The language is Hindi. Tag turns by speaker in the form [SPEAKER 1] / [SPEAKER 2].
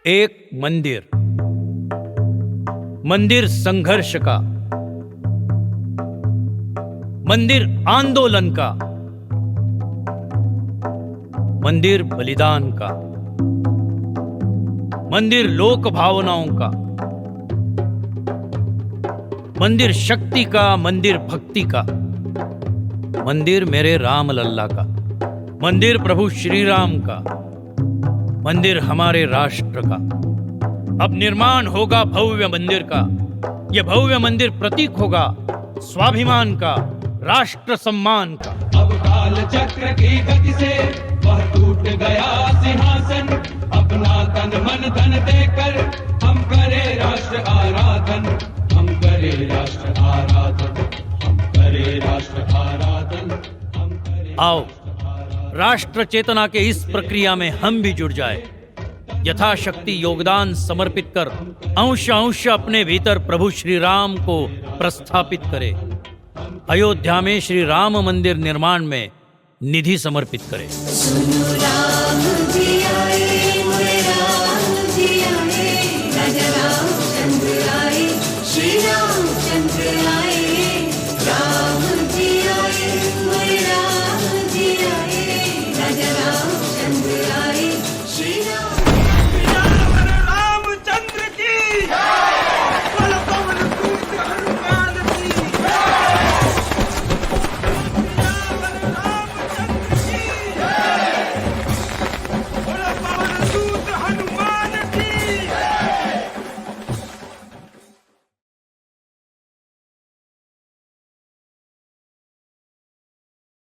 [SPEAKER 1] एक मंदिर, मंदिर संघर्ष का, मंदिर आंदोलन का, मंदिर बलिदान का, मंदिर लोक भावनाओं का, मंदिर शक्ति का, मंदिर भक्ति का, मंदिर मेरे राम लल्ला का, मंदिर प्रभु श्री राम का, मंदिर हमारे राष्ट्र का। अब निर्माण होगा भव्य मंदिर का। यह भव्य मंदिर प्रतीक होगा स्वाभिमान का, राष्ट्र सम्मान का।
[SPEAKER 2] अब काल चक्र की गति से वह टूट गया सिंहासन, अपना तन मन धन देकर हम करे राष्ट्र आराधन, हम करे राष्ट्र आराधन, हम करे राष्ट्र आराधन, हम करे।
[SPEAKER 1] आओ राष्ट्र चेतना के इस प्रक्रिया में हम भी जुड़ जाए, यथाशक्ति योगदान समर्पित कर अंश अंश अपने भीतर प्रभु श्री राम को प्रस्थापित करे, अयोध्या में श्री राम मंदिर निर्माण में निधि समर्पित करे।
[SPEAKER 3] सुनो राम जी आए, मोरे राम